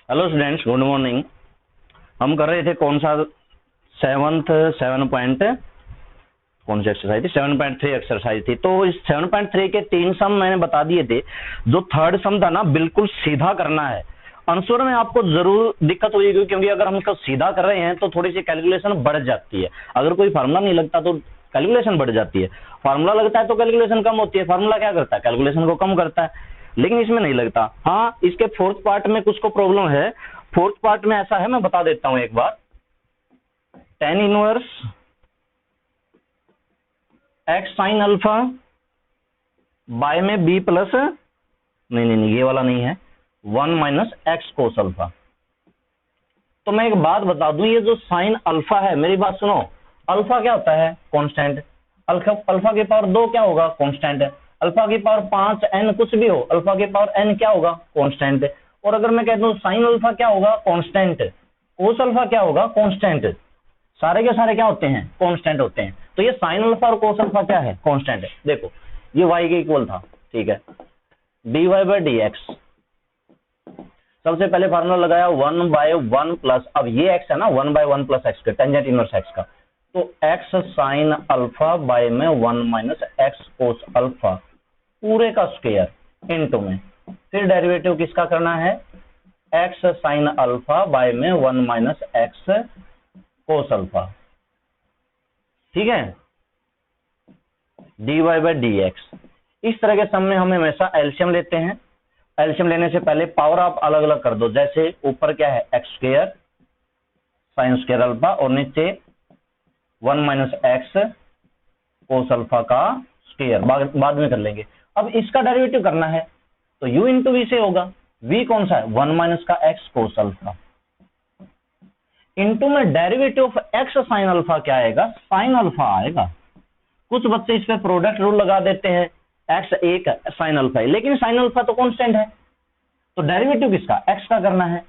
Hello students, good morning. हम कर रहे थे कौन सा कौन सी एक्सरसाइज थी? 7.3 एक्सरसाइज थी। तो इस 7.3 के 3 सम मैंने बता दिए थे। जो थर्ड सम था ना, बिल्कुल सीधा करना है। आंसर में आपको जरूर दिक्कत होगी, क्योंकि अगर हम इसको सीधा कर रहे हैं तो थोड़ी सी कैलकुलेशन बढ़ जाती है। अगर कोई फार्मूला नहीं लगता तो कैलकुलेशन बढ़ जाती है, फार्मूला लगता है तो कैलकुलेशन कम होती है। फार्मूला क्या करता है? कैलकुलेशन को कम करता है, लेकिन इसमें नहीं लगता। हाँ, इसके फोर्थ पार्ट में कुछ को प्रॉब्लम है। फोर्थ पार्ट में ऐसा है, मैं बता देता हूं एक बार। tan inverse x sine alpha by में b प्लस नहीं, ये वाला नहीं है, 1 माइनस एक्स कोस अल्फा। तो मैं एक बात बता दूं, ये जो साइन अल्फा है, मेरी बात सुनो, अल्फा क्या होता है? कांस्टेंट। अल्फा की पावर 2 क्या होगा? कांस्टेंट। अल्फा की पावर 5 n कुछ भी हो, अल्फा की पावर n क्या होगा? कांस्टेंट। और अगर मैं कहता हूं साइन अल्फा क्या होगा? कांस्टेंट। कोस अल्फा क्या होगा? कांस्टेंट। सारे के सारे क्या होते हैं? कांस्टेंट होते हैं। तो ये साइन अल्फा और कोस अल्फा क्या है? कांस्टेंट है। देखो, ये y के इक्वल था, ठीक है, dy बाई डी एक्स। सबसे पहले फार्मूला लगाया 1 बाय 1 प्लस, अब ये x है ना, 1 बाय 1 प्लस एक्स का टेंजेंट इनवर्स x का, तो x साइन अल्फा बाय में 1 माइनस एक्स कोस अल्फा पूरे का स्क्वायर इनटू में, फिर डेरिवेटिव किसका करना है? x साइन अल्फा बाय में 1 माइनस एक्स कोस अल्फा, ठीक है, dy बाई डी एक्स। इस तरह के सम में हम हमेशा एलसीएम लेते हैं। एलसीएम लेने से पहले पावर आप अलग अलग कर दो। जैसे ऊपर क्या है? X square sine square alpha, और नीचे 1 माइनस एक्स कोस अल्फा का स्क्वायर, बाद में कर लेंगे। अब इसका डेरिवेटिव करना है तो u इंटू वी से होगा। v कौन सा है? 1 माइनस का एक्स कोस अल्फा, इंटू में derivative of x sine alpha क्या आएगा? साइन अल्फा आएगा। कुछ बच्चे इस पे प्रोडक्ट रूल लगा देते हैं, एक्स एक साइन अल्फा है, लेकिन साइन अल्फा तो कांस्टेंट है, तो डेरिवेटिव किसका? एक्स का करना है,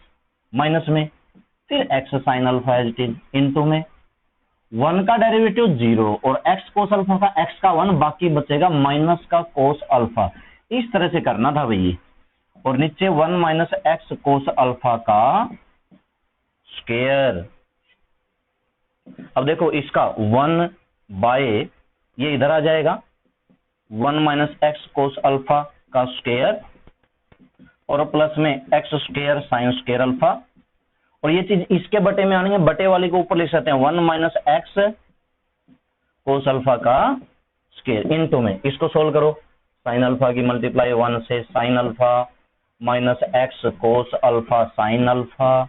माइनस में, फिर x sine alpha as it is, into में 1 का डेरिवेटिव 0 और एक्स कोस अल्फा का एक्स का 1, बाकी बचेगा माइनस का कोस अल्फा। इस तरह से करना था भैया, और नीचे 1 माइनस एक्स कोस अल्फा का स्क्वायर। अब देखो, इसका 1 बाय, ये इधर आ जाएगा, 1 माइनस एक्स कोस अल्फा का स्क्वायर, और प्लस में x square sine square alpha, और ये चीज इसके बटे में आनी है, बटे वाली को ऊपर लिख सकते हैं, 1 माइनस एक्स कोस अल्फा का स्क्वायर, इनटू में इसको सोल्व करो, साइन अल्फा की मल्टीप्लाई 1 से sine alpha minus x cos alpha sine alpha,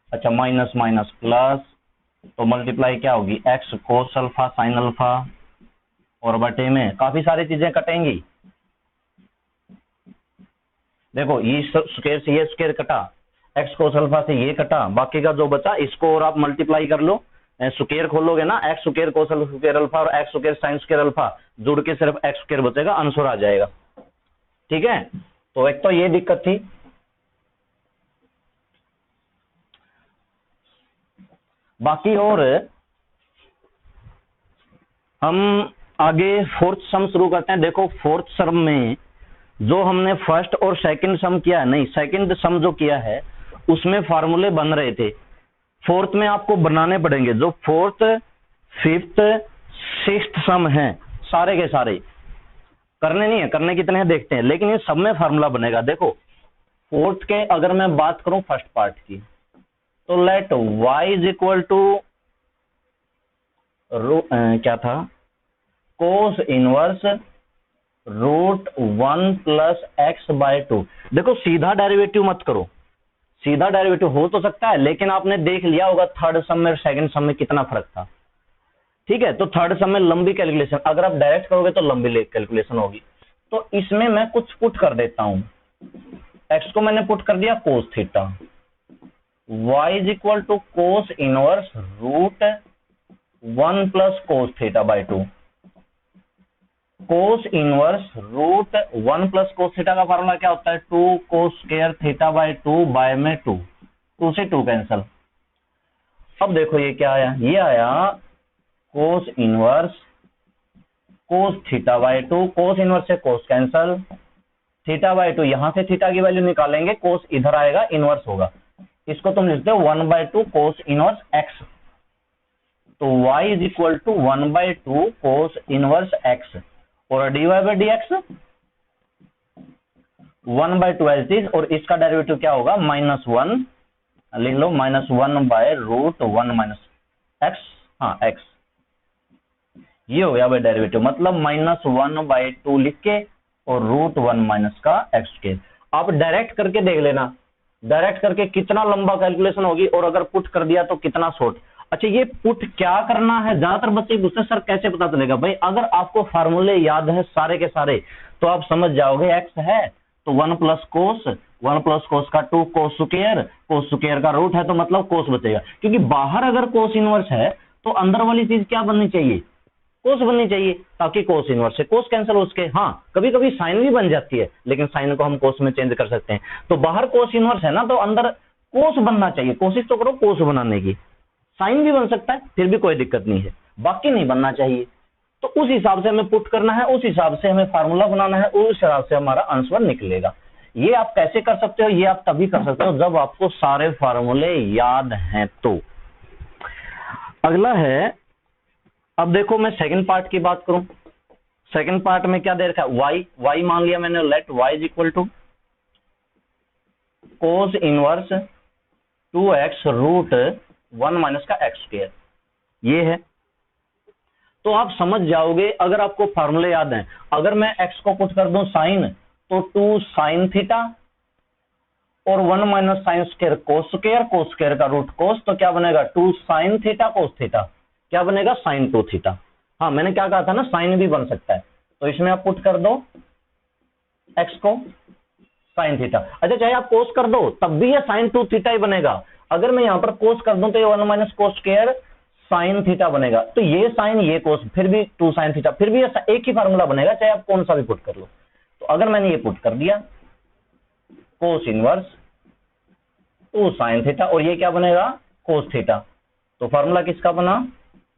अच्छा माइनस माइनस प्लस, तो मल्टीप्लाई क्या होगी? X cos alpha sine alpha, और बटे में काफी सारी चीजें कटेंगी। देखो, ये स्क्वायर से ये स्क्वायर कटा, एक्स कोस अल्फा से ये कटा, बाकी का जो बचा इसको और आप मल्टीप्लाई कर लो, स्क्वायर खोलोगे ना, x square cos square alpha और x square sine square alpha जुड़ के सिर्फ एक्स स्क्वायर बचेगा, आंसर आ जाएगा। ठीक है, तो एक तो ये दिक्कत थी। बाकी और हम आगे फोर्थ सम शुरू करते हैं। देखो, फोर्थ सम में जो हमने फर्स्ट और सेकंड सम किया है, नहीं, सेकंड सम जो किया है उसमें फार्मूले बन रहे थे। फोर्थ में आपको बनाने पड़ेंगे। जो फोर्थ, फिफ्थ, सिक्स्थ सम है, सारे के सारे करने नहीं है, करने कितने हैं देखते हैं, लेकिन ये सब में फार्मूला बनेगा। देखो, फोर्थ के अगर मैं बात करूं फर्स्ट पार्ट की, तो let y is equal to क्या था? Cos inverse root 1 plus x by 2। देखो, सीधा डेरिवेटिव मत करो, सीधा डेरिवेटिव हो तो सकता है, लेकिन आपने देख लिया होगा थर्ड सम में और सेकंड सम में कितना फर्क था। ठीक है, तो थर्ड सम में लंबी कैलकुलेशन, अगर आप डायरेक्ट करोगे तो लंबी कैलकुलेशन होगी। तो इसमें मैं कुछ पुट कर देता हूं, एक्स को मैंने पुट कर दिया cos theta, y is equal to cos inverse root 1 plus cos theta by 2। Cos inverse root 1 plus cos theta का फार्मूला क्या होता है? 2 cos square theta by 2 by में 2 से 2 कैंसल। अब देखो ये क्या आया? ये आया cos inverse cos theta by 2, cos inverse से कोस कैंसल, थीटा बाय 2, यहां से थीटा की वैल्यू निकालेंगे, कोस इधर आएगा, इनवर्स होगा, इसको तुम लिखते हो 1/2 कोस इनवर्स एक्स। तो y is equal to 1/2 cos inverse x और dy/dx 1/2 एज इट इज, और इसका डेरिवेटिव क्या होगा -1, लिख लो -1/√1 माइनस एक्स, हाँ एक्स, ये हो गया भाई डेरिवेटिव, मतलब -1/2 लिख के और √1 माइनस का एक्स के। आप डायरेक्ट करके देख लेना, डायरेक्ट करके कितना लंबा कैलकुलेशन होगी और अगर पुट कर दिया तो कितना शॉर्ट। अच्छा ये पुट क्या करना है, ज्यादातर बच्चे पूछते हैं सर कैसे पता चलेगा। भाई अगर आपको फार्मूले याद है सारे के सारे तो आप समझ जाओगे। एक्स है तो 1 प्लस कोस का 2 कोस स्क्वायर का रूट है तो मतलब कोस बचेगा, क्योंकि बाहर अगर कोस इनवर्स है तो अंदर वाली चीज क्या बननी चाहिए, कोस बननी चाहिए, ताकि कोस इनवर्स से कोस कैंसिल हो सके। हाँ कभी कभी साइन भी बन जाती है लेकिन साइन को हम कोस में चेंज कर सकते हैं। तो बाहर कोस इनवर्स है ना तो अंदर कोस बनना चाहिए, कोशिश तो करो कोस बनाने की। साइन भी बन सकता है फिर भी कोई दिक्कत नहीं है, बाकी नहीं बनना चाहिए। तो उस हिसाब से हमें पुट करना है, उस हिसाब से हमें फार्मूला बनाना है, उस हिसाब से हमारा आंसर निकलेगा। ये आप कैसे कर सकते हो, ये आप तभी कर सकते हो जब आपको सारे फार्मूले याद हैं। तो अगला है, अब देखो मैं सेकंड पार्ट की बात करूं। सेकंड पार्ट में क्या दे रखा है, y मान लिया मैंने, let y is equal to cos inverse 2x√1 minus का एक्स स्क्वायर, ये है। तो आप समझ जाओगे अगर आपको फार्मूले याद हैं। अगर मैं x को पुट कर दूं साइन तो 2 साइन थीटा और 1 minus sine square cos square का रूट कोस, तो क्या बनेगा 2 साइन थीटा कोस थीटा, क्या बनेगा साइन 2 थीटा। हाँ मैंने क्या कहा था ना, साइन भी बन सकता है, तो इसमें आप पुट कर दो x को साइन थीटा। अच्छा चाहे आप कोस कर दो तब भी ये साइन 2 थीटा ही बनेगा। अगर मैं यहां पर कोस कर दूं तो ये 1 minus cos square sine theta बनेगा, तो ये साइन ये कोस फिर भी 2 साइन थीटा, फिर भी एक ही फार्मूला बनेगा चाहे आप कौन सा भी पुट कर लो। तो अगर मैंने ये पुट कर दिया कोस इनवर्स 2 साइन थीटा और ये क्या बनेगा कोस थीटा, तो फार्मूला किसका बना,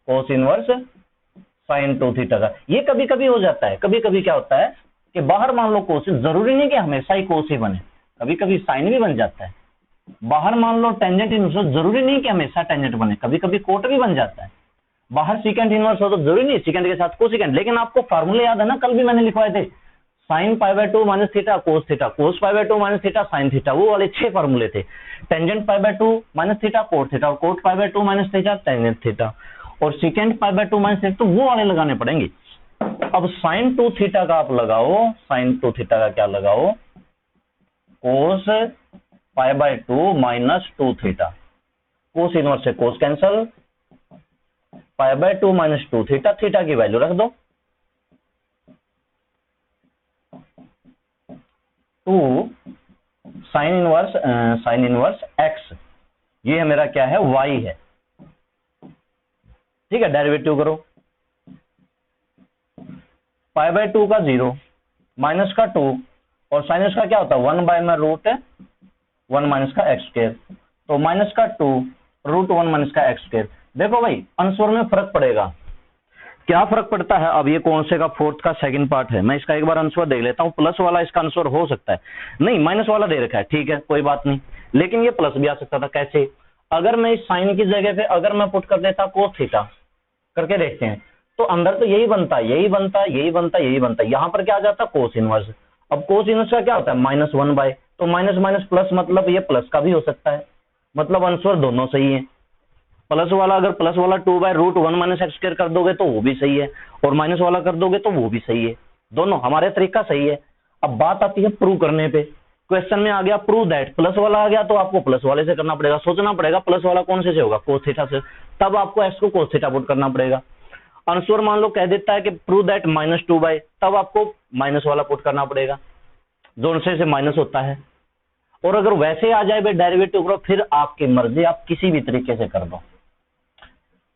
कोस इनवर्स साइन 2 थीटा का। ये कभी कभी हो जाता है, कभी कभी क्या होता है कि बाहर मान लो कोस, जरूरी नहीं कि हमेशा ही कोस ही बने, कभी कभी साइन भी बन जाता है। बाहर मान लो टेंजेंट इनवर्स, जरूरी नहीं कि हमेशा टेंजेंट बने, कभी कभी कोट भी बन जाता है। बाहर सीकेंट इनवर्स हो तो जरूरी नहीं सीकेंट के साथ कोसिकेंट, लेकिन आपको फार्मूले याद है ना, कल भी मैंने लिखवाए थे, sine π/2 minus theta cos π/2 minus theta sine theta, वो वाले 6 फार्मूले थे। Tangent π/2 minus theta cot theta और cot π/2 minus theta tangent theta और सीकेंट π/2 माइनस थीटा, तो वो वाले लगाने पड़ेंगे। अब साइन 2 थीटा का आप लगाओ, साइन 2 थीटा का क्या लगाओ, कोस π/2 माइनस 2 थीटा, कोस इनवर्स से कोस कैंसल, π/2 माइनस 2 थीटा, थीटा की वैल्यू रख दो 2 साइन इनवर्स x, ये है मेरा क्या है y है, ठीक है। डेरिवेटिव करो, π/2 का 0 माइनस का 2 और साइनस का क्या होता है 1/√1 माइनस का एक्स स्क्वायर, तो माइनस का 2 √1 माइनस का एक्स स्क्वायर। देखो भाई आंसर में फर्क पड़ेगा, क्या फर्क पड़ता है। अब ये कौन से का फोर्थ का सेकंड पार्ट है, मैं इसका एक बार आंसर देख लेता हूं। प्लस वाला इसका आंसर हो सकता है, नहीं माइनस वाला दे रखा है, ठीक है कोई बात नहीं, लेकिन ये प्लस भी आ सकता था। कैसे, अगर मैं इस साइन की जगह पे अगर मैं पुट कर देता कोस थीटा करके देखते हैं, तो अंदर तो यही बनता है, यही बनता है, यही बनता है, यही बनता है। यहां पर क्या आ जाता कोस इनवर्स। अब कोस इनवर्स का क्या होता है -1/, तो माइनस माइनस प्लस, मतलब ये प्लस का भी हो सकता है, मतलब आंसर दोनों सही है। प्लस वाला अगर प्लस वाला 2/√1 माइनस एक्स स्क्वायर कर दोगे तो वो भी सही है, और माइनस वाला कर दोगे तो वो भी सही है, दोनों हमारे तरीका सही है। अब बात आती है प्रूव करने पे, क्वेश्चन में आ गया प्रूव दैट, प्लस वाला आ गया तो आपको प्लस वाले से करना पड़ेगा, सोचना पड़ेगा प्लस वाला कौन से होगा कोस थीटा से, तब आपको एक्स को कोस थीटा पुट करना पड़ेगा। आंसर मान लो कह देता है कि प्रूव दैट -2/, तब आपको माइनस वाला पुट करना पड़ेगा, जोन से माइनस होता है। और अगर वैसे आ जाए डेरिवेटिव करो, फिर आपकी मर्जी, आप किसी भी तरीके से कर दो,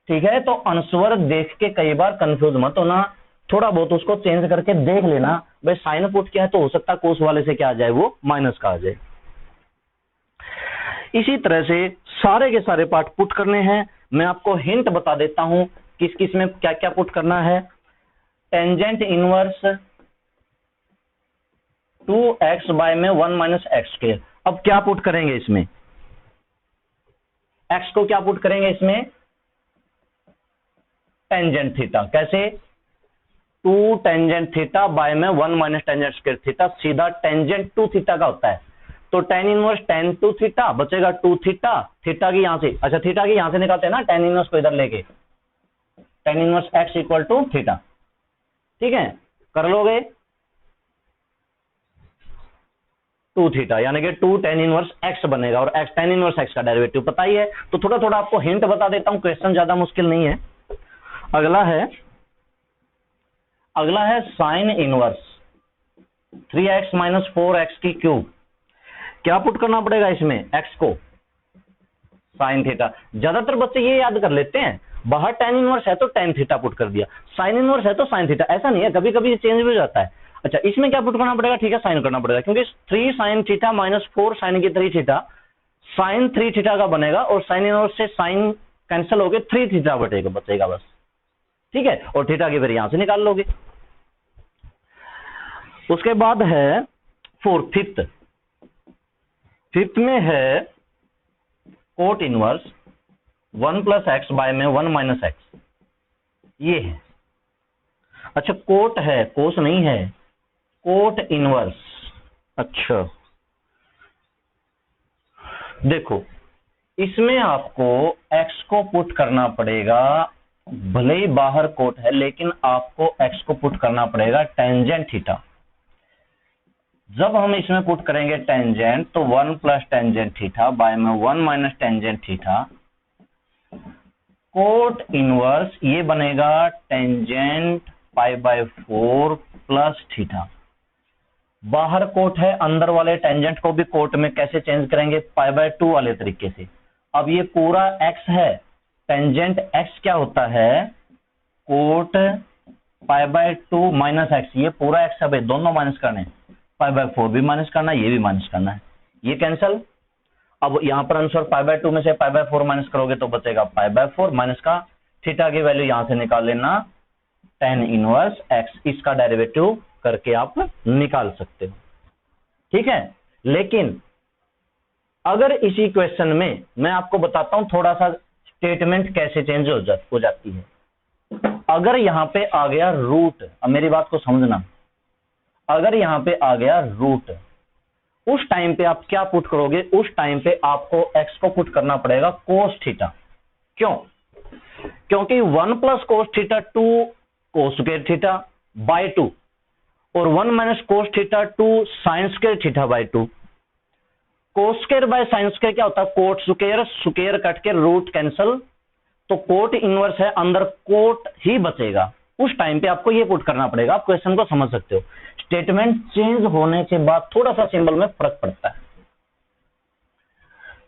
ठीक है। तो आंसर देख के कई बार कंफ्यूज मत होना, थोड़ा बहुत उसको चेंज करके देख लेना। भाई साइन पुट क्या है तो हो सकता है कोस वाले से क्या आ जाए, वो माइनस का आ जाए। इसी तरह से सारे के सारे पार्ट पुट करने हैं। मैं आपको हिंट बता देता हूं किस किस में क्या क्या पुट करना है। टेंजेंट इनवर्स 2x बाय में 1 माइनस एक्स स्क्वायर, अब क्या पुट करेंगे इसमें, एक्स को क्या पुट करेंगे इसमें, टेंजेंट थीटा। कैसे, 2 टेंजेंट थीटा बाय में 1 माइनस टेंजेंट स्क्वायर थीटा, सीधा टेंजेंट टू थीटा का होता है। तो tan inverse tan two theta बचेगा 2 थीटा, थीटा की यहां से, अच्छा थीटा की यहां से निकालते हैं ना tan इनवर्स को इधर लेके, tan inverse x equal to theta. ठीक है, कर लोगे 2 थीटा, यानी कि 2 tan इनवर्स x बनेगा, और x tan इनवर्स x का डेरिवेटिव पता ही है। तो थोड़ा थोड़ा आपको हिंट बता देता हूं, क्वेश्चन ज्यादा मुश्किल नहीं है। अगला है sine inverse 3x minus 4x की क्यूब। क्या पुट करना पड़ेगा इसमें, x को साइन थीटा। ज्यादातर बच्चे ये याद कर लेते हैं, बाहर tan इनवर्स है तो tan थीटा पुट कर दिया, साइन इनवर्स है तो साइन थीटा, ऐसा नहीं है, कभी कभी चेंज भी हो जाता है। अच्छा इसमें क्या पुट करना पड़ेगा, ठीक है साइन करना पड़ेगा, क्योंकि 3 साइन थीटा माइनस 4 साइन की 3 थीटा, साइन 3 थीटा का बनेगा, और साइन इनवर्स से साइन कैंसिल हो गए, 3 थीटा बचेगा बस। ठीक है, और थीटा की फिर यहां से निकाल लोगे। उसके बाद है फिफ्थ में है cot inverse 1 plus x by में 1 माइनस एक्स, ये है। अच्छा कोट है, कोस नहीं है, कोट इनवर्स। अच्छा देखो, इसमें आपको x को पुट करना पड़ेगा, भले ही बाहर कोट है लेकिन आपको x को पुट करना पड़ेगा टेंजेंट थीटा। जब हम इसमें पुट करेंगे टेंजेंट, तो 1 प्लस टेंजेंट थीटा बाय में 1 minus tangent theta, cot inverse ये बनेगा tangent pi by 4 plus theta. बाहर कोट है, अंदर वाले टेंजेंट को भी कोट में कैसे चेंज करेंगे, पाई बाय 2 वाले तरीके से। अब ये पूरा x है, टेंजेंट x क्या होता है, coat pi by 2 minus x, ये पूरा x है भाई, दोनों माइनस करने, पाई बाय 4 भी माइनस करना है, ये भी माइनस करना है, ये कैंसल। अब यहां पर आंसर पाई बाय 2 में से पाई बाय 4 माइनस करोगे तो बचेगा पाई बाय 4, माइनस का थीटा की वैल्यू यहां से निकाल लेना tan इनवर्स x, इसका डेरिवेटिव करके आप निकाल सकते हो। ठीक है, लेकिन अगर इसी क्वेश्चन में मैं आपको बताता हूं थोड़ा सा स्टेटमेंट कैसे चेंज हो जाती है। अगर यहां पे आ गया रूट, अब मेरी बात को समझना, अगर यहां पे आ गया रूट, उस टाइम पे आप क्या पुट करोगे, उस टाइम पे आपको x को पुट करना पड़ेगा कोस थीटा। क्यों, क्योंकि 1 plus cos theta 2 cos square theta by 2, और 1 minus cos theta 2 sine square theta by 2। Cos square by sine square क्या होता है, कोट स्क्वायर, स्क्वायर कट के रूट कैंसल, तो कोट इनवर्स है, अंदर कोट ही बचेगा। उस टाइम पे आपको ये पुट करना पड़ेगा। आप क्वेश्चन को समझ सकते हो, स्टेटमेंट चेंज होने के बाद थोड़ा सा सिंबल में फर्क पड़ता है,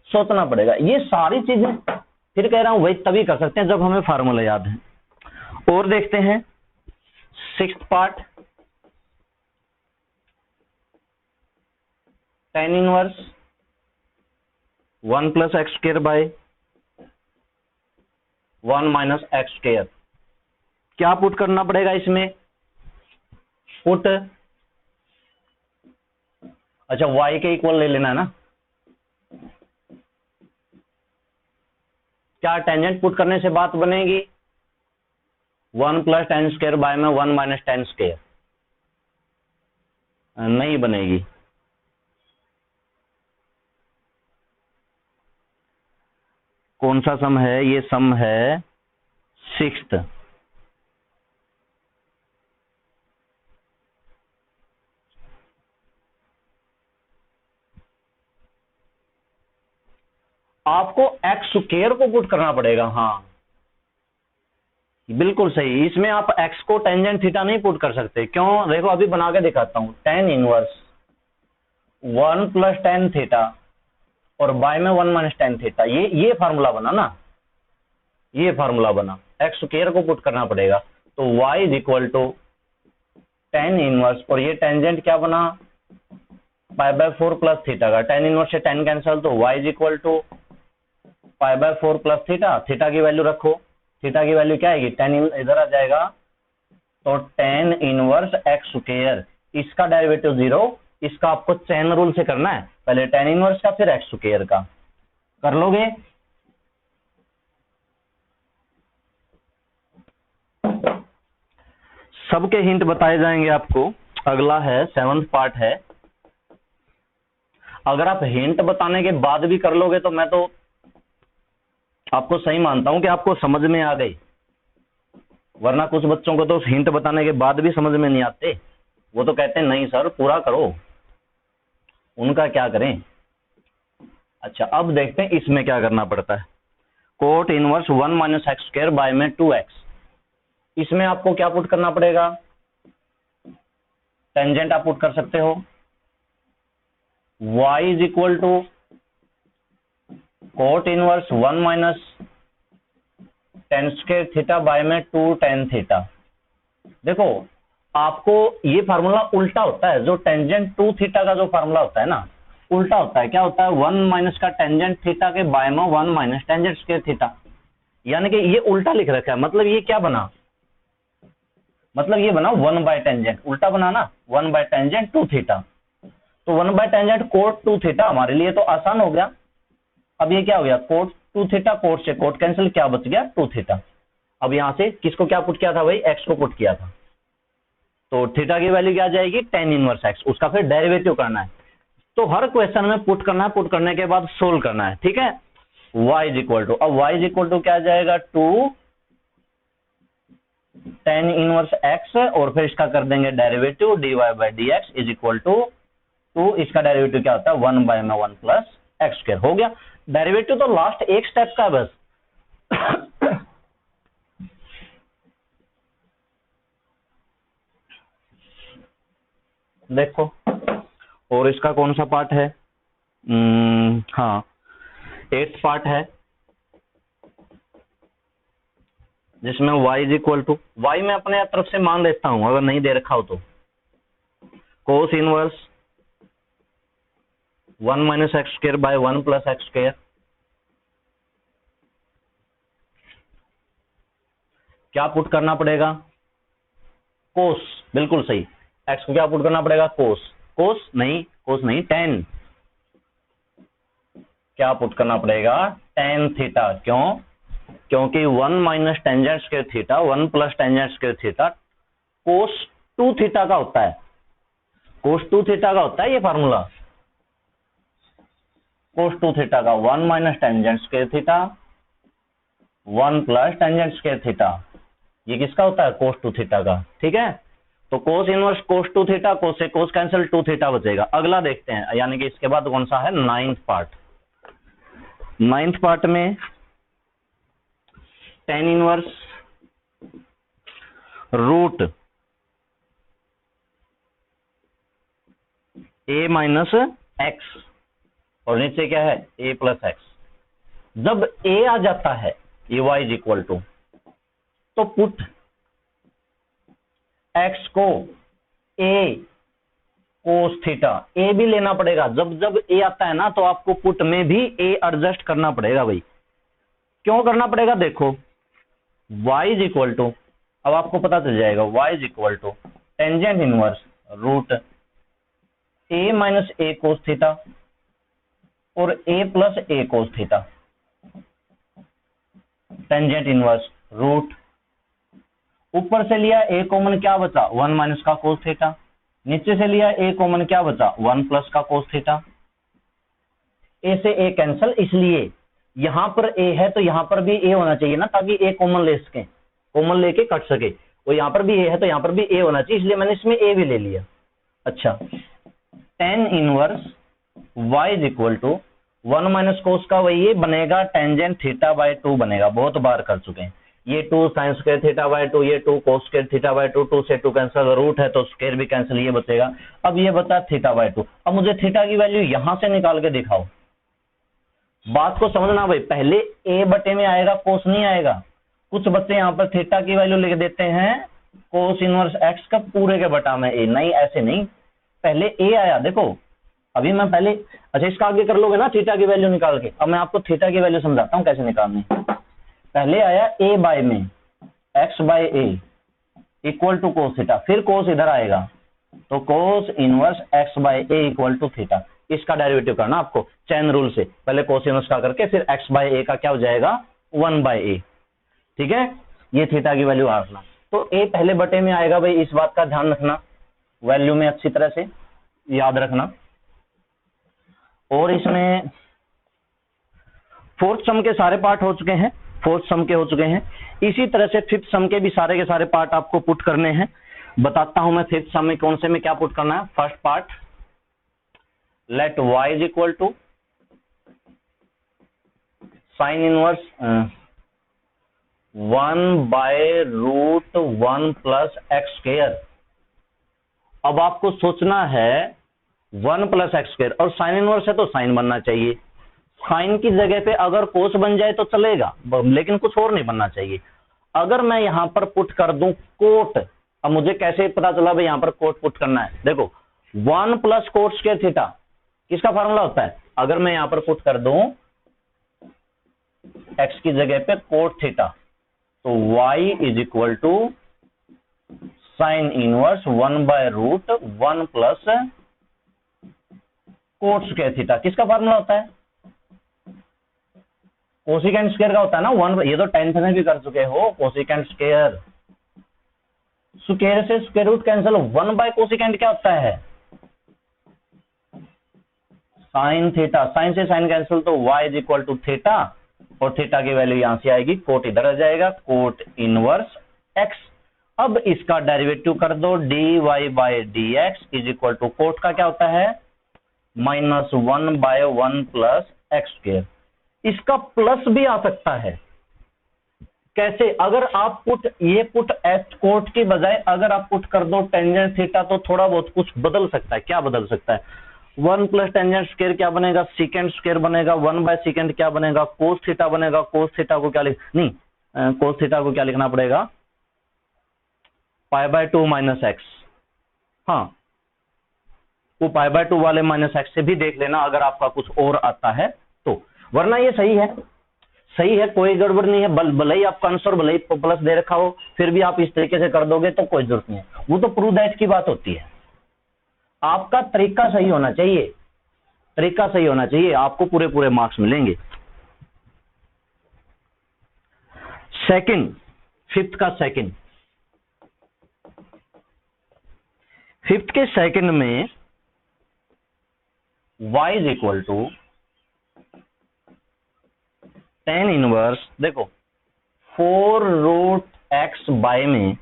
सोचना पड़ेगा। ये सारी चीजें फिर कह रहा हूं वही तभी कर सकते हैं जब हमें फार्मूला याद है। और देखते हैं 6th part, tan inverse 1 plus x square by 1 minus x square. क्या पुट करना पड़ेगा इसमें, पुट, अच्छा y के इक्वल ले लेना है ना। क्या टेंजेंट पुट करने से बात बनेगी, 1 प्लस टेन स्क्वायर बाय में 1 माइनस टेन स्क्वायर, नहीं बनेगी। कौन सा सम है, ये सम है 6th। आपको एक्स स्क्वायर को पुट करना पड़ेगा, हाँ बिल्कुल सही। इसमें आप x को टेंजेंट थीटा नहीं पुट कर सकते, क्यों, देखो अभी बना के दिखाता हूं। tan inverse 1 plus tan theta और बाय में 1 माइनस टेन थीटा, ये फार्मूला बना ना, ये फार्मूला बना, एक्स स्क्वायर को पुट करना पड़ेगा, तो y is equal to tan inverse, और ये टेंजेंट क्या बना, पाई बाय 4 प्लस थीटा का, tan इनवर्स से tan कैंसिल, तो y is equal to pi by 4 plus theta, theta की वैल्यू रखो, थीटा की वैल्यू क्या आएगी, tan इधर आ जाएगा, तो tan इनवर्स एक्स स्क्वायर, इसका डेरिवेटिव 0, इसका आपको चेन रूल से करना है, पहले tan इनवर्स का फिर एक्स स्क्वायर का, कर लोगे। सबके हिंट बताए जाएंगे आपको। अगला है 7th पार्ट है। अगर आप हिंट बताने के बाद भी कर लोगे तो मैं तो आपको सही मानता हूं कि आपको समझ में आ गई, वरना कुछ बच्चों को तो हिंट बताने के बाद भी समझ में नहीं आते, वो तो कहते हैं नहीं सर पूरा करो, उनका क्या करें। अच्छा, अब देखते हैं इसमें क्या करना पड़ता है। Cot inverse 1 minus x square by में 2x, इसमें आपको क्या पुट करना पड़ेगा, टेंजेंट आप पुट कर सकते हो, y is equal to cot inverse 1 minus tan square theta by में 2 tan थीटा। देखो आपको ये फार्मूला उल्टा होता है, जो टेंजेंट 2 थीटा का जो फार्मूला होता है ना, उल्टा होता है। क्या होता है, 1 माइनस का टेंजेंट थीटा के बाय में 1 माइनस टेंजेंट स्क्वायर थीटा, यानी कि ये उल्टा लिख रखा है। मतलब ये क्या बना, मतलब ये बना 1 बाय टेंजेंट, उल्टा बना ना, 1 बाय टेंजेंट 2 थीटा। तो 1 बाय टेंजेंट कोट 2 थीटा हमारे लिए तो आसान हो गया। अब ये क्या हो गया, कोट 2 थीटा, कोट से कोट कैंसिल, क्या बच गया 2 थीटा। अब यहां से किसको क्या पुट किया था भाई, एक्स को पुट किया था, तो थीटा की वैल्यू क्या आ जाएगी, tan इनवर्स एक्स, उसका फिर डेरिवेटिव करना है। तो हर क्वेश्चन में पुट करना है, पुट करने के बाद सोल्व करना है, ठीक है। y इज इक्वल टू, अब y इज इक्वल टू क्या आ जाएगा, 2 tan इनवर्स एक्स, और फिर इसका कर देंगे derivative, dy by d x is equal to 2, इसका डेरिवेटिव क्या होता है 1 बाय में 1 प्लस एक्स स्क्वायर। हो गया डेरिवेटिव, तो लास्ट एक स्टेप का है बस। देखो, और इसका कौन सा पार्ट है, हाँ 8th पार्ट है, जिसमें y is equal to, y मैं अपने तरफ से मान लेता हूं अगर नहीं दे रखा हो तो, cos inverse 1 minus x square by 1 plus x square. क्या पुट करना पड़ेगा, कोस, बिल्कुल सही, एक्स को क्या पुट करना पड़ेगा, कोस, कोस नहीं tan, क्या पुट करना पड़ेगा, tan थीटा। क्यों, क्योंकि 1 minus tangent square theta 1 plus tangent square theta cos 2 theta का होता है, कोस 2 थीटा का होता है ये फार्मूला, कोस 2 थीटा का 1 minus tangent square theta 1 plus tangent square theta, ये किसका होता है, कोस 2 थीटा का, ठीक है। तो कोस इनवर्स कोस 2 थीटा, कोस से कोस कैंसिल, 2 थीटा बचेगा। अगला देखते हैं, यानी कि इसके बाद कौन सा है, 9th पार्ट। 9th पार्ट में tan inverse root a minus x, और नीचे क्या है a प्लस एक्स। जब a आ जाता है, ये y इज इक्वल टू, तो पुट x को a कोस थीटा, a भी लेना पड़ेगा। जब जब a आता है ना, तो आपको पुट में भी a एडजस्ट करना पड़ेगा भाई। क्यों करना पड़ेगा, देखो y इज इक्वल टू, अब आपको पता चल जाएगा, y is equal to tangent inverse root a minus a cos theta और a plus a cos theta, tangent inverse root, ऊपर से लिया a कॉमन, क्या बचा 1 माइनस का कोस थीटा, नीचे से लिया a कॉमन, क्या बचा 1 प्लस का कोस थीटा। a से a कैंसल, इसलिए यहां पर a है तो यहां पर भी a होना चाहिए ना, ताकि a कॉमन ले सके, कॉमन लेके कट सके। और यहां पर भी a है तो यहां पर भी a होना चाहिए, इसलिए मैंने इसमें a भी ले लिया। अच्छा, tan inverse y is equal to 1 minus cos का वही बनेगा टेंजेंट थीटा बाय 2 बनेगा, बहुत बार कर चुके हैं। ये 2 साइन स्क्वायर थीटा बाय 2, ये 2 कोस स्क्वायर थीटा बाय 2, 2 से 2 कैंसिल, रूट है तो स्क्वायर भी कैंसिल, ये बचेगा। अब ये बचा थीटा बाय 2। अब मुझे थीटा की वैल्यू यहां से निकाल के दिखाओ। बात को समझना भाई, पहले a बटे में आएगा, कोस नहीं आएगा। कुछ बच्चे यहाँ पर थीटा की वैल्यू लिख देते हैं कोस इनवर्स एक्स का पूरे के बटा में a, नहीं ऐसे नहीं, पहले a आया। देखो अभी मैं पहले, अच्छा इसका आगे कर लोगे ना थीटा की वैल्यू निकाल के। अब मैं आपको थीटा की वैल्यू समझाता हूँ कैसे निकालनी। पहले आया a बाय में x by a equal to cos theta, फिर कोस इधर आएगा तो cos inverse x by a equal to theta. इसका डेरिवेटिव करना आपको चैन रूल से, पहले कोस इनवर्स का करके फिर x बाय a का क्या हो जाएगा 1 बाय a, ठीक है। ये थीटा की वैल्यू आना। तो ए पहले बटे में आएगा भाई, इस बात का ध्यान रखना, वैल्यू में अच्छी तरह से याद रखना। और इसमें फोर्थ सम के सारे पार्ट हो चुके हैं, फोर्थ सम के हो चुके हैं। इसी तरह से फिफ्थ सम के भी सारे के सारे पार्ट आपको पुट करने हैं। बताता हूं मैं फिफ्थ सम में कौन से में क्या पुट करना है। First part, let y is equal to sine inverse 1/√1 plus x square. अब आपको सोचना है 1 प्लस एक्स स्क्वायर, और साइन इनवर्स है तो साइन बनना चाहिए। साइन की जगह पे अगर कोस बन जाए तो चलेगा, लेकिन कुछ और नहीं बनना चाहिए। अगर मैं यहां पर पुट कर दूं कोट, अब मुझे कैसे पता चला भाई यहां पर कोट पुट करना है। देखो 1 प्लस कोट स्क्वायर थीटा किसका फॉर्मूला होता है। अगर मैं यहां पर पुट कर दूं एक्स की जगह पे कोट थीटा, तो y is equal to sine inverse 1/√1 plus cot square theta. किसका फॉर्मूला होता है, कोसिकेंट स्क्वायर का होता है ना 1। ये तो 10th में भी कर चुके हो, कोसिकेंट स्क्वायर। स्क्वायर से स्क्वायर रूट कैंसिल, 1/कोसिकेंट क्या होता है, साइन थीटा। साइन से साइन कैंसिल, तो y is equal to theta, और थीटा की वैल्यू यहां से आएगी, कोट इधर आ जाएगा, कोट इनवर्स एक्स। अब इसका डेरिवेटिव कर दो, dy/dx is equal to coat का क्या होता है -1/1 प्लस एक्स स्क्वायर। इसका प्लस भी आ सकता है। कैसे, अगर आप ये पुट एच कोट की बजाय अगर आप पुट कर दो टेंजेंट थीटा, तो थोड़ा बहुत कुछ बदल सकता है। क्या बदल सकता है, 1 प्लस टेंजेंट स्क्वायर क्या बनेगा, सीकेंट स्क्वायर बनेगा, 1/सीकेंट क्या बनेगा, कोस थीटा बनेगा। कोस थीटा को क्या कोस थीटा को क्या लिखना पड़ेगा, π/2 माइनस एक्स। हाँ, वो π/2 वाले माइनस एक्स से भी देख लेना अगर आपका कुछ और आता है तो, वरना ये सही है, सही है, कोई गड़बड़ नहीं है। भले ही आपका आंसर भले ही प्लस दे रखा हो, फिर भी आप इस तरीके से कर दोगे तो कोई जरूरत नहीं है। वो तो प्रूव दैट की बात होती है। आपका तरीका सही होना चाहिए, तरीका सही होना चाहिए, आपको पूरे पूरे मार्क्स मिलेंगे। सेकंड, फिफ्थ का सेकंड, फिफ्थ के सेकंड में y is equal to tan inverse, देखो 4√x बाय में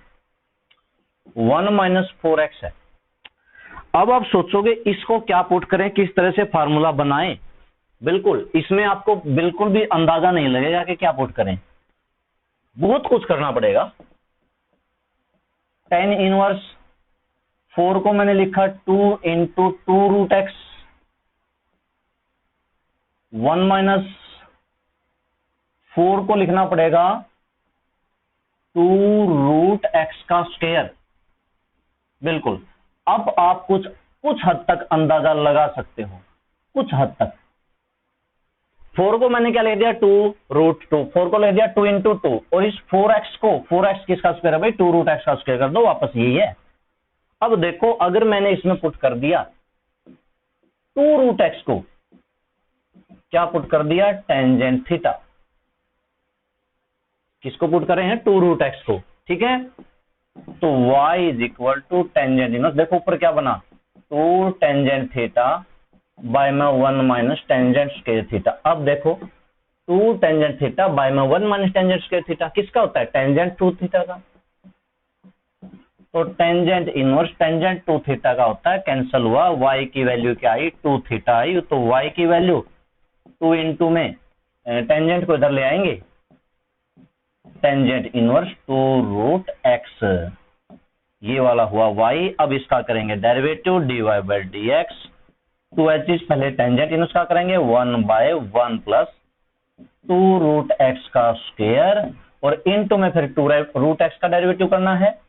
1 - 4x है। अब आप सोचोगे इसको क्या पुट करें, किस तरह से फार्मूला बनाएं। बिल्कुल, इसमें आपको बिल्कुल भी अंदाजा नहीं लगेगा कि क्या पुट करें, बहुत कुछ करना पड़ेगा। tan इनवर्स 4 को मैंने लिखा 2 × 2√x, 1 - 4 को लिखना पड़ेगा 2√x का स्क्वायर। बिल्कुल, अब आप कुछ हद तक अंदाजा लगा सकते हो, कुछ हद तक। 4 को मैंने क्या ले दिया 2√2, 4 को ले दिया 2 × 2, और इस 4x को, 4x किसका स्क्वायर है भाई, 2√x का स्क्वायर कर दो, वापस यही है। अब देखो अगर मैंने इसमें पुट कर दिया 2√x को, क्या पुट कर दिया, टेंजेंट थीटा। किसको पुट करे हैं, 2√x को, ठीक है। तो y is equal to tangent inverse, देखो ऊपर क्या बना 2 टेंजेंट थीटा बाय में 1 - टेंजेंट स्क्वायर थीटा। अब देखो 2 टेंजेंट थीटा बाय में 1 - टेंजेंट स्क्वायर थीटा किसका होता है, टेंजेंट 2 थीटा का। तो टेंजेंट इनवर्स टेंजेंट 2 थीटा का होता है, कैंसिल हुआ, y की वैल्यू क्या आई 2 थीटा आई, तो y की वैल्यू 2 × में टेंजेंट को इधर ले आएंगे, टेंजेंट इनवर्स 2√x, ये वाला हुआ y। अब इसका करेंगे डेरिवेटिव, dy/dx, 2h पहले टेंजेंट इनवर्स का करेंगे 1/1 प्लस 2√x का स्क्वायर, और इनटू में फिर 2√x का डेरिवेटिव करना है।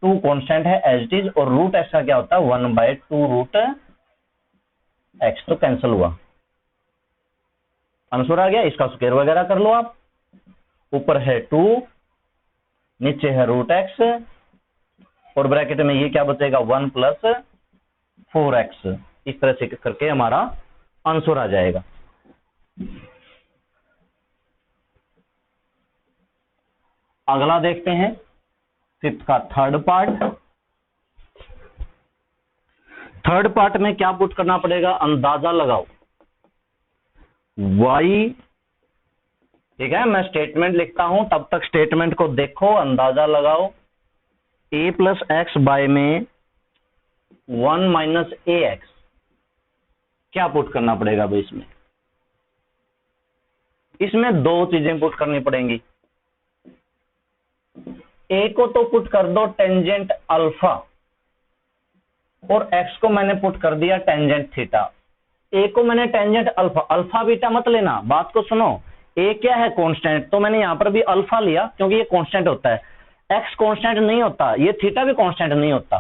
2 कांस्टेंट है एज इट इज, और √x का क्या होता है 1/2√x, तो कैंसिल हुआ, आंसर आ गया। इसका स्क्वायर वगैरह कर लो आप, ऊपर है 2, नीचे है √x, और ब्रैकेट में ये क्या बचेगा 1 + 4x। इस तरह से करके हमारा आंसर आ जाएगा। अगला देखते हैं फिफ्थ का थर्ड पार्ट में क्या पुट करना पड़ेगा, अंदाजा लगाओ y, ठीक है, मैं स्टेटमेंट लिखता हूं, तब तक स्टेटमेंट को देखो, अंदाजा लगाओ, a प्लस एक्स बाय में 1 माइनस ए एक्स, क्या पुट करना पड़ेगा भाई इसमें दो चीजें पुट करनी पड़ेंगी। ए को तो पुट कर दो टेंजेंट अल्फा, और एक्स को मैंने पुट कर दिया टेंजेंट थीटा। ए को मैंने टेंजेंट अल्फा, अल्फा बीटा मत लेना, बात को सुनो, ए क्या है कांस्टेंट, तो मैंने यहां पर भी अल्फा लिया क्योंकि ये कांस्टेंट होता है, एक्स कांस्टेंट नहीं होता, ये थीटा भी कांस्टेंट नहीं होता,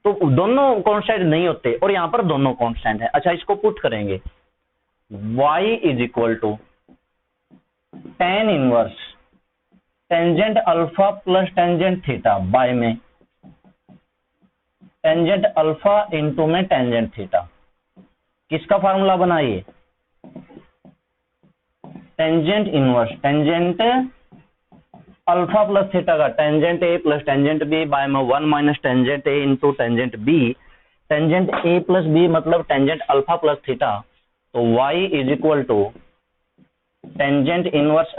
तो दोनों कांस्टेंट नहीं होते, और यहां पर दोनों कांस्टेंट है। अच्छा, इसको पुट करेंगे, y is equal to tan inverse tangent alpha plus tangent theta by में टेंजेंट अल्फा इंटू में टेंजेंट थीटा। किसका फार्मूला बनाइए, tangent inverse tangent alpha plus theta का, tangent A plus tangent B by में 1 minus tangent A into tangent B, tangent A plus B मतलब tangent alpha plus theta, तो y is equal to tangent inverse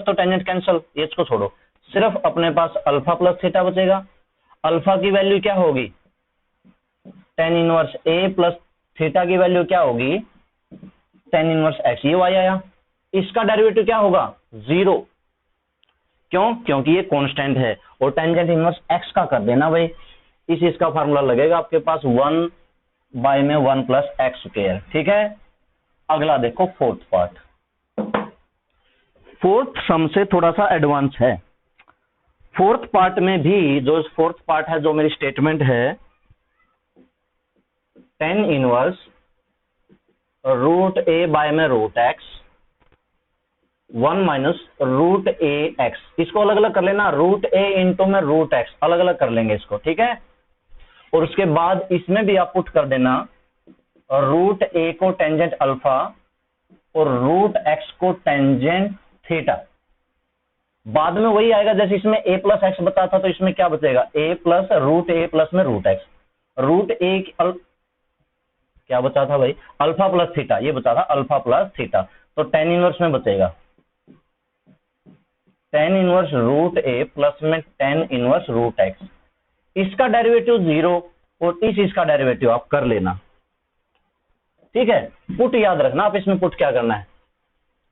तो tangent cancel, ये इसको छोड़ो, सिर्फ अपने पास अल्फा प्लस थीटा बचेगा। अल्फा की वैल्यू क्या होगी, टेन इनवर्स ए प्लस थीटा की वैल्यू क्या होगी, टेन इनवर्स एक्स, ये y आया। इसका डेरिवेटिव क्या होगा, 0, क्यों, क्योंकि ये कांस्टेंट है, और टेंजेंट इनवर्स एक्स का कर देना भाई, इसका फार्मूला लगेगा आपके पास 1 बाय में 1 प्लस एक्स स्क्वायर। ठीक है, अगला देखो फोर्थ पार्ट, फोर्थ सम से थोड़ा सा एडवांस है। फोर्थ पार्ट में भी जो फोर्थ पार्ट है, जो मेरी स्टेटमेंट है, टेन इनवर्स रूट ए बाय में रूट एक्स 1 माइनस रूट ए एक्स, इसको अलग अलग कर लेना, रूट ए इंटू में रूट एक्स, अलग अलग कर लेंगे इसको, ठीक है। और उसके बाद इसमें भी आप पुट कर देना रूट ए को टेंजेंट अल्फा और रूट एक्स को टेंजेंट थीटा। बाद में वही आएगा जैसे इसमें a प्लस एक्स बता था, तो इसमें क्या बचेगा, a plus root a plus में रूट एक्स, रूट ए क्या बचा था भाई, अल्फा प्लस थीटा, ये बचा था अल्फा प्लस थीटा, तो टेन इनवर्स में बचेगा tan inverse root a plus में टेन इनवर्स रूट एक्स, इसका डेरिवेटिव 0 और इसका डेरिवेटिव आप कर लेना। ठीक है, पुट याद रखना आप, इसमें पुट क्या करना है,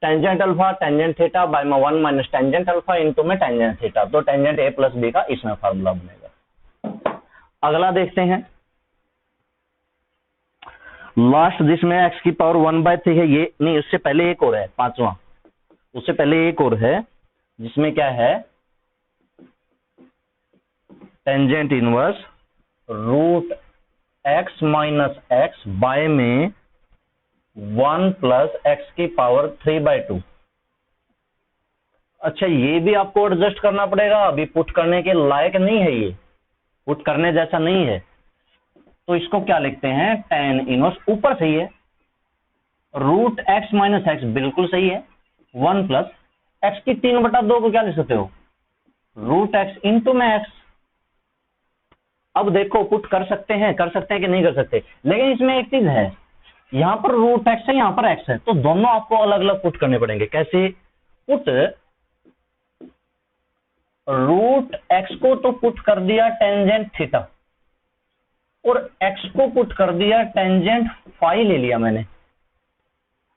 tangent alpha tangent theta by में 1 माइनस टेंजेंट अल्फा इंटू में टेंजेंट थीटा, तो टेंजेंट ए प्लस बी का इसमें फार्मूला बनेगा। अगला देखते हैं, लास्ट जिसमें एक्स की पावर 1/3 है, ये नहीं, उससे पहले एक और है, पांचवा, उससे पहले एक और है जिसमें क्या है, tangent inverse root x minus x by में 1 प्लस एक्स की पावर 3/2। अच्छा, ये भी आपको एडजस्ट करना पड़ेगा, अभी पुट करने के लायक नहीं है, ये पुट करने जैसा नहीं है, तो इसको क्या लिखते हैं, टेन इनवर्स, ऊपर सही है, रूट एक्स माइनस एक्स बिल्कुल सही है, 1 प्लस एक्स की 3/2 को क्या लिख सकते हो, रूट एक्स इंटू में एक्स। अब देखो पुट कर सकते हैं कि नहीं कर सकते, लेकिन इसमें एक चीज है, यहां पर रूट एक्स है, यहां पर एक्स है, तो दोनों आपको अलग अलग पुट करने पड़ेंगे। कैसे, पुट रूट एक्स को तो पुट कर दिया टेंजेंट थीटा, और एक्स को पुट कर दिया टेंजेंट फाई ले लिया मैंने।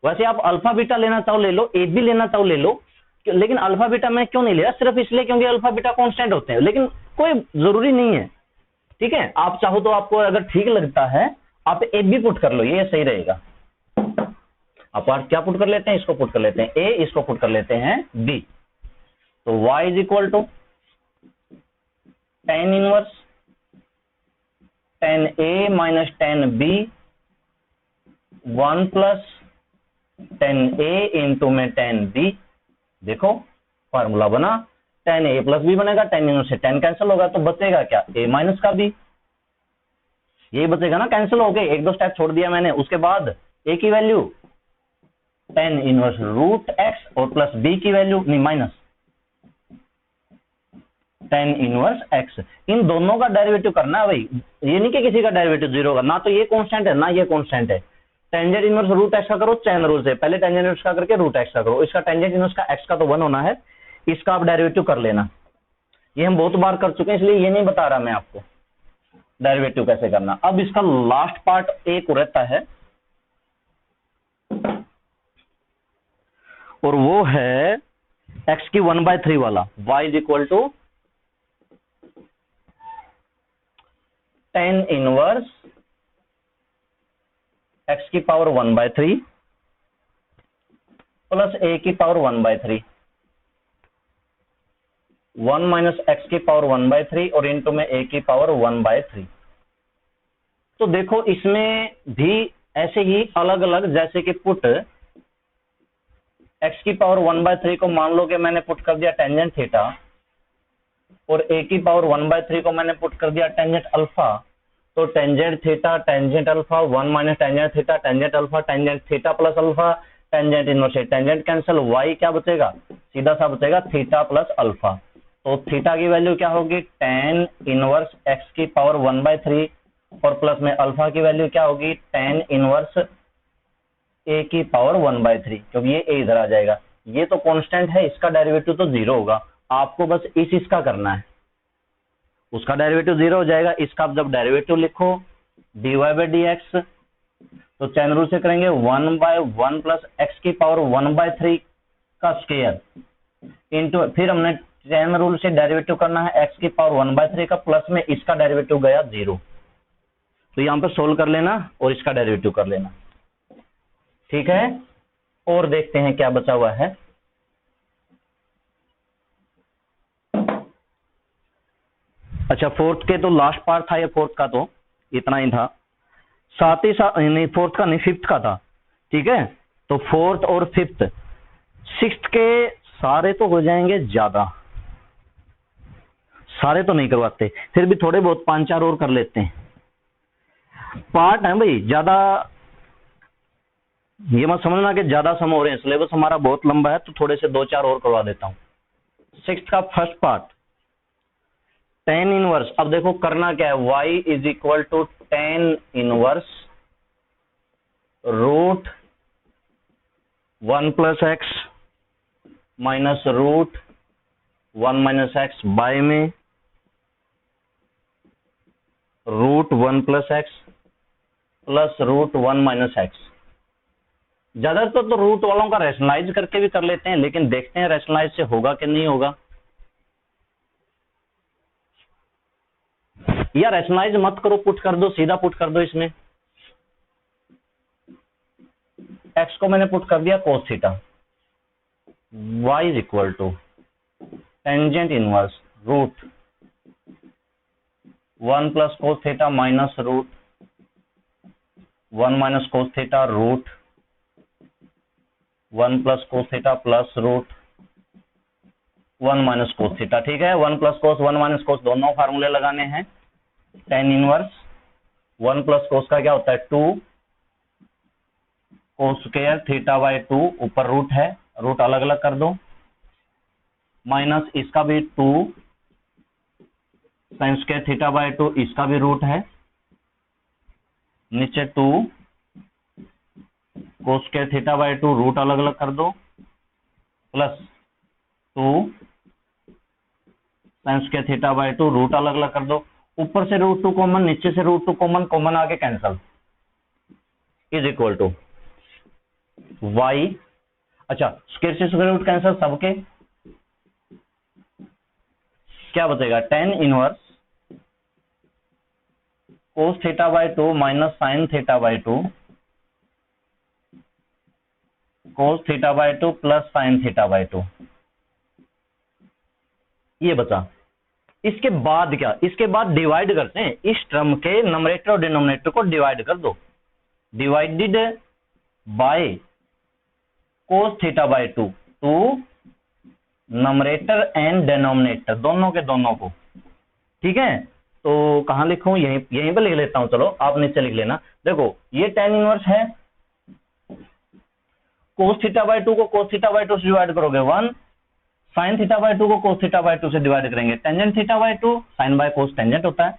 वैसे आप अल्फा बीटा लेना चाहो ले लो, ए भी लेना चाहो ले लो, लेकिन अल्फा बीटा मैं क्यों नहीं ले रहा, सिर्फ इसलिए क्योंकि अल्फा बीटा कांस्टेंट होते हैं, लेकिन कोई जरूरी नहीं है। ठीक है, आप चाहो तो, आपको अगर ठीक लगता है आप ए भी पुट कर लो, ये सही रहेगा। आप क्या पुट कर लेते हैं, इसको पुट कर लेते हैं ए, इसको पुट कर लेते हैं बी, तो y is equal to tan inverse tan a minus tan b 1 plus tan a into में टेन बी। देखो फार्मूला बना, टेन ए प्लस बी बनेगा, टेन इनवर्स से टेन कैंसिल होगा, तो बचेगा क्या, ए माइनस का बी, यही बचेगा ना, कैंसिल हो गए, एक दो स्टेप छोड़ दिया मैंने। उसके बाद ए की value tan inverse root x और प्लस बी की वैल्यू नहीं माइनस टेन इनवर्स एक्स। इन दोनों का डेरिवेटिव करना है भाई, ये नहीं कि किसी का डेरिवेटिव जीरो होगा, ना तो ये कांस्टेंट है ना ये कांस्टेंट है। टेंजेंट इनवर्स रूट एक्स का करो चैन रूल से, पहले टेंजेंट इनवर्स का करके रूट एक्स का करो, इसका टेंजेंट इनवर्स का एक्स का तो 1 होना है, इसका आप डेरिवेटिव कर लेना। ये हम बहुत बार कर चुके हैं इसलिए ये नहीं बता रहा मैं आपको डेरिवेटिव कैसे करना। अब इसका लास्ट पार्ट एक रहता है और वो है x की 1/3 वाला, y is equal to tan inverse x की पावर 1/3 प्लस a की पावर 1/3, 1 माइनस एक्स की पावर 1/3 और इंटू में a की पावर 1/3। तो देखो इसमें भी ऐसे ही अलग अलग, जैसे कि पुट x की पावर 1/3 को मान लो कि मैंने पुट कर दिया टेंजेंट थीटा, और a की पावर 1/3 को मैंने पुट कर दिया टेंजेंट अल्फा, तो tangent theta tangent alpha 1 minus tangent theta tangent alpha tangent theta plus alpha tangent inverse tangent cancel, y क्या बचेगा, सीधा सा बचेगा थीटा प्लस अल्फा। तो थीटा की वैल्यू क्या होगी, टेन इनवर्स x की पावर 1/3 और प्लस में अल्फा की वैल्यू क्या होगी, टेन इनवर्स a की पावर 1/3, क्योंकि ये a इधर आ जाएगा। ये तो कांस्टेंट है, इसका डेरिवेटिव तो जीरो होगा, आपको बस इसका करना है, उसका डेरिवेटिव जीरो हो जाएगा। इसका आप जब डेरिवेटिव लिखो dy बाई डी एक्स, तो चैन रूल से करेंगे 1/1 प्लस एक्स की पावर 1/3 का स्क्वायर इंटू, फिर हमने चैन रूल से डेरिवेटिव करना है एक्स की पावर 1/3 का, प्लस में इसका डेरिवेटिव गया जीरो। तो यहां पर सोल्व कर लेना और इसका डेरिवेटिव कर लेना, ठीक है। और देखते हैं क्या बचा हुआ है। अच्छा, फोर्थ के तो लास्ट पार्ट था, ये फोर्थ का तो इतना ही था, साथ ही साथ नहीं, फोर्थ का नहीं फिफ्थ का था, ठीक है। तो फोर्थ और फिफ्थ, सिक्स्थ के सारे तो हो जाएंगे ज्यादा, सारे तो नहीं करवाते, फिर भी थोड़े बहुत 5-4 और कर लेते हैं। पार्ट है भाई ज्यादा, ये मत समझना कि ज्यादा सम हो रहे हैं, सिलेबस हमारा बहुत लंबा है तो थोड़े से 2-4 और करवा देता हूं। सिक्स्थ का फर्स्ट पार्ट टेन इनवर्स, अब देखो करना क्या है, y is equal to tan inverse root 1 plus x minus root 1 minus x by में root 1 plus x plus root 1 minus x. ज्यादातर तो रूट वालों का रैशनलाइज करके भी कर लेते हैं, लेकिन देखते हैं रैशनलाइज से होगा कि नहीं होगा। या रैशनलाइज मत करो, पुट कर दो, सीधा पुट कर दो। इसमें x को मैंने पुट कर दिया cos theta, y is equal to tangent inverse root 1 plus cos theta minus root 1 minus cos theta root 1 plus cos theta plus root 1 minus cos theta, ठीक है। 1 प्लस कोस 1 माइनस कोस दोनों फार्मूले लगाने हैं। टेन इनवर्स 1 प्लस कोस का क्या होता है 2 कोस स्क्वायर थीटा बाय 2, ऊपर रूट है, रूट अलग अलग कर दो, माइनस इसका भी 2 साइन स्क्वायर थीटा बाय 2, इसका भी रूट है, नीचे 2 cos square theta by 2, root अलग अलग कर दो, plus 2 sine square theta by 2, root अलग अलग कर दो, ऊपर से रूट 2 कॉमन, नीचे से रूट 2 कॉमन, कॉमन आके cancel, is equal to y। अच्छा, स्क्वायर से स्क्वायर रूट कैंसल, सबके क्या बचेगा, tan inverse cos theta by 2 minus sine theta by 2 cos theta by 2 plus sine theta by 2, ये बचा। इसके बाद क्या, इसके बाद डिवाइड करते हैं, इस टर्म के नंबरेटर और डिनोमिनेटर को डिवाइड कर दो, divided by cos theta by 2 to numerator and denominator दोनों के दोनों को, ठीक है। तो कहां लिखूं, यहीं पर लिख लेता हूं, चलो आप नीचे लिख लेना। देखो ये टेन इनवर्स है, कोस थीटा बाय 2 को कोस थीटा बाय 2 से डिवाइड करोगे 1, साइन थीटा बाय 2 को कोस थीटा बाय 2 से डिवाइड करेंगे, tangent theta by 2, sine by cos tangent होता है,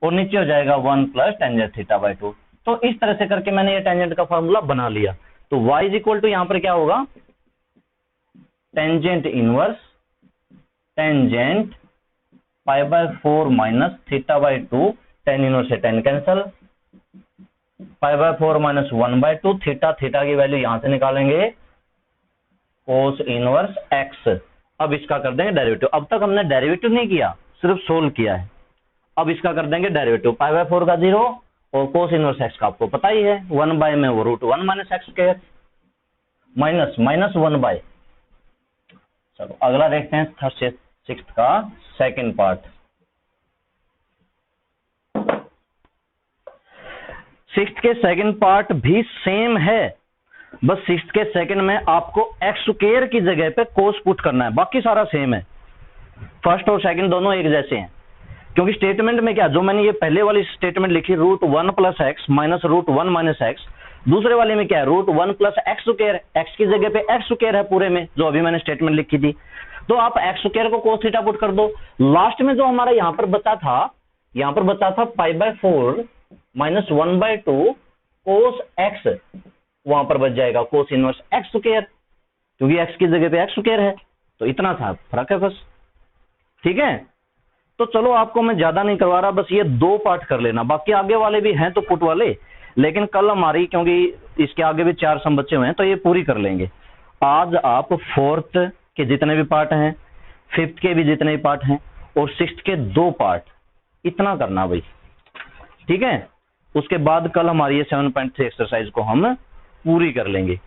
और नीचे हो जाएगा 1 प्लस टेंजेंट थीटा बाय 2। तो इस तरह से करके मैंने ये टेंजेंट का फॉर्मूला बना लिया। तो y इज इक्वल टू यहाँ पर क्या होगा, tangent inverse tangent pi by 4 minus theta by 2, tan inverse से tan cancel, pi by 4 minus 1 by 2, theta theta की वैल्यू यहां से निकालेंगे, कोस इनवर्स एक्स। अब इसका कर देंगे डेरिवेटिव। अब तक हमने डेरिवेटिव नहीं किया, सिर्फ सोल्व किया है। अब इसका कर देंगे डेरिवेटिव, पाई बाय 4 का 0 और कोस इनवर्स एक्स का आपको पता ही है, 1 बाय में वो root 1 minus x square minus minus 1 by. चलो अगला देखते हैं थर्ड से सिक्स्थ का सेकंड पार्ट। सिक्स्थ के सेकंड पार्ट भी सेम है, बस सिक्स्थ के सेकंड में आपको एक्स स्क्वायर की जगह पे कोस पुट करना है, बाकी सारा सेम है। फर्स्ट और सेकंड दोनों एक जैसे हैं, क्योंकि स्टेटमेंट में क्या, जो मैंने ये पहले वाली स्टेटमेंट लिखी root 1 plus x minus root 1 minus x, दूसरे वाले में क्या है, root 1 plus x square, x की जगह पे एक्स स्क्वायर है पूरे में, जो अभी मैंने स्टेटमेंट लिखी थी। तो आप एक्स स्क्वायर को कोस थीटा पुट कर दो। लास्ट में जो हमारा यहां पर बचा था pi by 4 minus 1 by 2 cos x, वहां पर बच जाएगा कोस इनवर्स एक्स स्क्वायर, क्योंकि एक्स की जगह पे एक्स स्क्वायर है। तो इतना था फर्क है बस, ठीक है। तो चलो आपको मैं ज्यादा नहीं करवा रहा, बस ये 2 पार्ट कर लेना, बाकी आगे वाले भी हैं तो पुट वाले, लेकिन कल हमारी, क्योंकि इसके आगे भी 4 सम बचे हुए हैं, तो ये पूरी कर लेंगे। आज आप फोर्थ के जितने भी पार्ट हैं, फिफ्थ के भी जितने भी पार्ट हैं, और सिक्स्थ के 2 पार्ट, इतना करना भाई, ठीक है। उसके बाद कल हमारी ये 7.3 एक्सरसाइज को हम पूरी कर लेंगे।